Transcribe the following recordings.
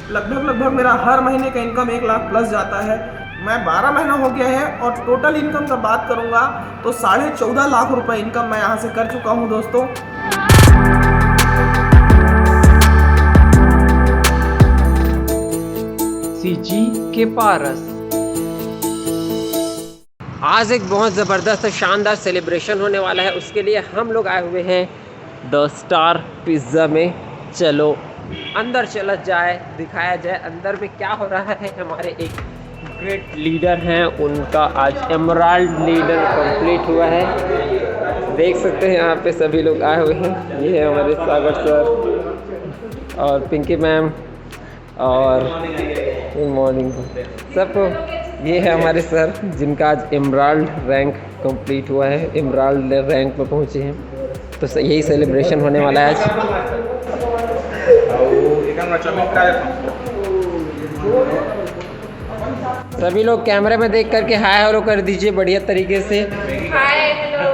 लगभग मेरा हर महीने का इनकम 1 लाख प्लस जाता है। मैं 12 महीना हो गया है और टोटल इनकम का बात करूंगा तो 14.5 लाख रुपए इनकम मैं यहाँ से कर चुका हूँ दोस्तों। सीजी के पारस आज एक बहुत ज़बरदस्त शानदार सेलिब्रेशन होने वाला है, उसके लिए हम लोग आए हुए हैं द स्टार पिज़्ज़ा में। चलो अंदर चला जाए, दिखाया जाए अंदर में क्या हो रहा है। हमारे एक ग्रेट लीडर हैं, उनका आज एमराल्ड लीडर कंप्लीट हुआ है। देख सकते हैं यहाँ पे सभी लोग आए हुए हैं। ये है हमारे सागर सर और पिंकी मैम और गुड मॉर्निंग सबको। ये है हमारे सर जिनका आज एमराल्ड रैंक कंप्लीट हुआ है, एमराल्ड रैंक में पहुँचे हैं। तो यही सेलिब्रेशन होने वाला है आज। सभी लोग कैमरे में देख करके हाय हेलो कर दीजिए बढ़िया तरीके से। Hi hello.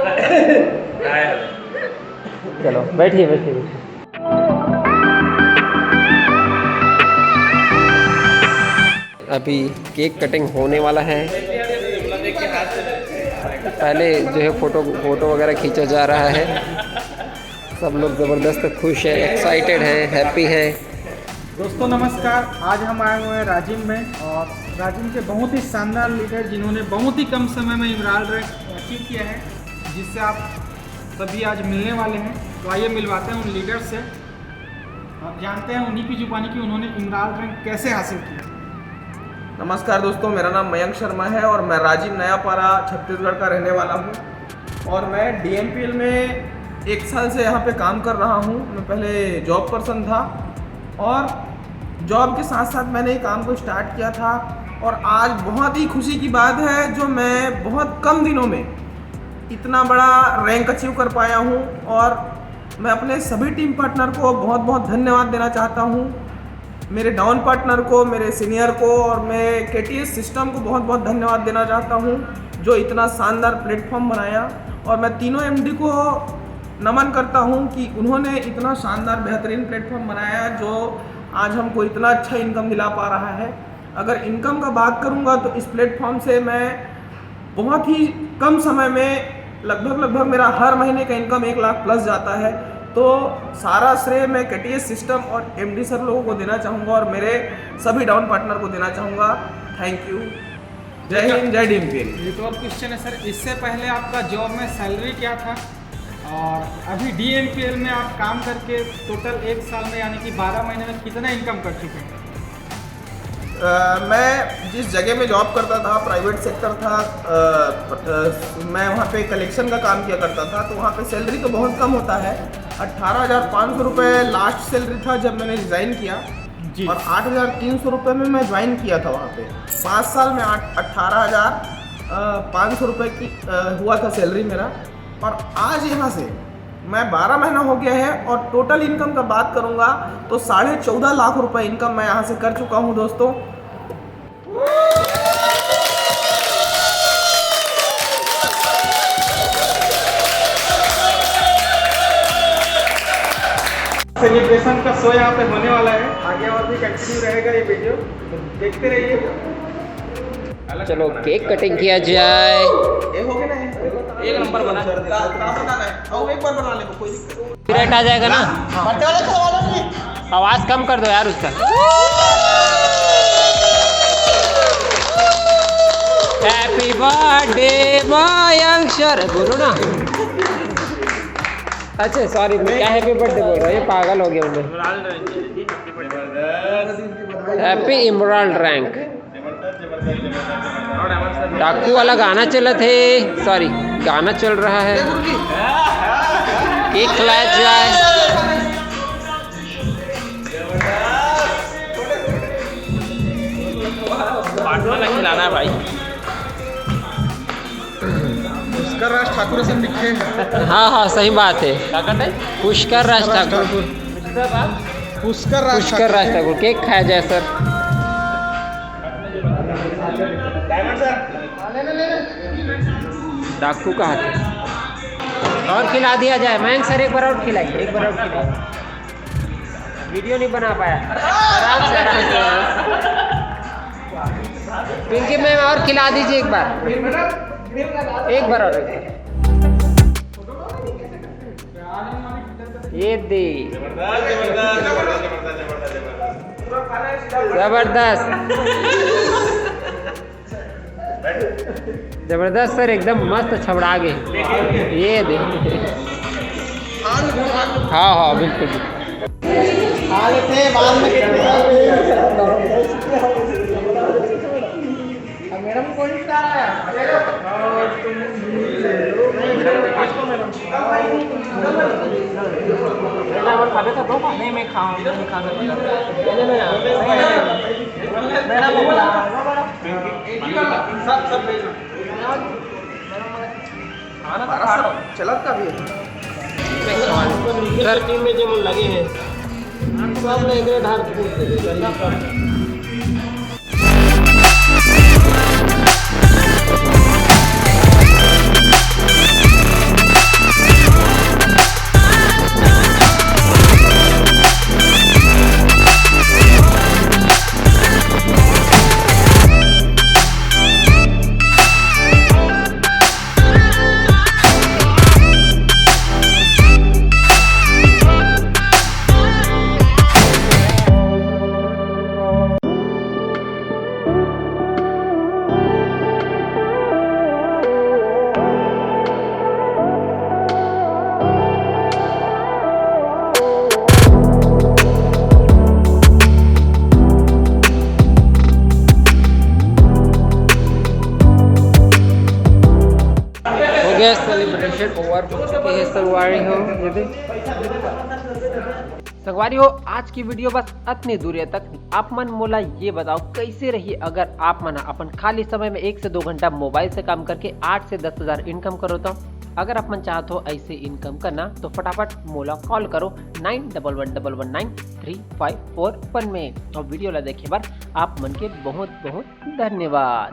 चलो बैठिए बैठिए। अभी केक कटिंग होने वाला है। पहले जो है फोटो वगैरह खींचा जा रहा है। सब लोग ज़बरदस्त खुश है, एक्साइटेड है, हैप्पी है। दोस्तों नमस्कार, आज हम आए हुए हैं राजिम में और राजिम के बहुत ही शानदार लीडर जिन्होंने बहुत ही कम समय में एमराल्ड रैंक अचीव किया है, जिससे आप सभी आज मिलने वाले हैं। तो आइए मिलवाते हैं उन लीडर से, आप जानते हैं उन्हीं की जुबानी की उन्होंने एमराल्ड रैंक कैसे हासिल किया। नमस्कार दोस्तों, मेरा नाम मयंक शर्मा है और मैं राजिम नयापारा छत्तीसगढ़ का रहने वाला हूँ। और मैं DMPL में 1 साल से यहाँ पे काम कर रहा हूँ। मैं पहले जॉब पर्सन था और जॉब के साथ साथ मैंने काम को स्टार्ट किया था। और आज बहुत ही खुशी की बात है जो मैं बहुत कम दिनों में इतना बड़ा रैंक अचीव कर पाया हूँ। और मैं अपने सभी टीम पार्टनर को बहुत बहुत धन्यवाद देना चाहता हूँ, मेरे डाउन पार्टनर को, मेरे सीनियर को और मैं KTS सिस्टम को बहुत बहुत धन्यवाद देना चाहता हूँ जो इतना शानदार प्लेटफॉर्म बनाया। और मैं तीनों MD को नमन करता हूँ कि उन्होंने इतना शानदार बेहतरीन प्लेटफॉर्म बनाया जो आज हमको इतना अच्छा इनकम दिला पा रहा है। अगर इनकम का बात करूँगा तो इस प्लेटफॉर्म से मैं बहुत ही कम समय में लगभग मेरा हर महीने का इनकम 1 लाख प्लस जाता है। तो सारा श्रेय मैं KTS सिस्टम और MD सर लोगों को देना चाहूँगा और मेरे सभी डाउन पार्टनर को देना चाहूँगा। Thank you. जय हिंद, जय DMPL। एक और क्वेश्चन है सर, इससे पहले आपका जॉब में सैलरी क्या था और अभी DMPL में आप काम करके टोटल 1 साल में यानी कि 12 महीने में कितना इनकम कर चुके हैं? मैं जिस जगह में जॉब करता था, प्राइवेट सेक्टर था, मैं वहाँ पे कलेक्शन का काम किया करता था। तो वहाँ पे सैलरी तो बहुत कम होता है। 18,500 रुपये लास्ट सैलरी था जब मैंने रिज़ाइन किया जी। और 8,300 रुपये में मैं ज्वाइन किया था वहाँ पे। 5 साल में 18,500 रुपये की हुआ था सैलरी मेरा। और आज यहाँ से मैं 12 महीना हो गया है और टोटल इनकम का बात करूँगा तो 14.5 लाख रुपए इनकम मैं यहाँ से कर चुका हूँ दोस्तों। सेलिब्रेशन का शो यहाँ पे होने वाला है, आगे और भी कंटिन्यू रहेगा ये वीडियो, तो देखते रहिए। चलो केक कटिंग किया जाए। ये हो गया ना, एक नंबर बना है। और एक बार बना ले, कोई दिक्कत नहीं। रेट आ जाएगा ना। आवाज़ कम कर दो यार उसका। हैप्पी बर्थडे मयंक सर बोलो ना। अच्छा सॉरी, मैं क्या हैप्पी बर्थडे बोल रहा हूँ, ये पागल हो गया मैं। Happy emerald rank. डाकू वाला गाना चला थे, सॉरी गाना चल रहा है। केक खिलाया जाए। खिलाना है भाई। पुष्कर राज ठाकुर से लिखे हैं। हाँ सही बात है। पुष्कर राज ठाकुर। पुष्कर राज ठाकुर। केक खाया जाए सर। डाकू का हाथ और खिला दिया जाए। मयंक सर एक बार और खिलाइए, एक बार और खिलाइए। वीडियो नहीं बना पाया, आराम से खिला दीजिए एक बार और एक बार। ये दे जबरदस्त जबरदस्त सर, एकदम मस्त छबड़ा गए। ये दे हाँ हाँ बिल्कुल मैडम कौन सा आया? नहीं मैं खाऊँ नहीं खा चलत का भी सर टीम में जो लगे हैं सब लेके ढार सेलिब्रेशन ओवर हो चुकी है संगवारी हो। यदि संगवारी हो आज की वीडियो बस इतनी दूरी तक। आप मन मोला ये बताओ कैसे रही अगर आप मना अपन खाली समय में 1 से 2 घंटा मोबाइल से काम करके 8 से 10 हज़ार इनकम करो। तो अगर आप मन चाहते हो ऐसे इनकम करना तो फटाफट मोला कॉल करो 9111193541 में। और वीडियो ला देखे बार आप मन के बहुत बहुत धन्यवाद।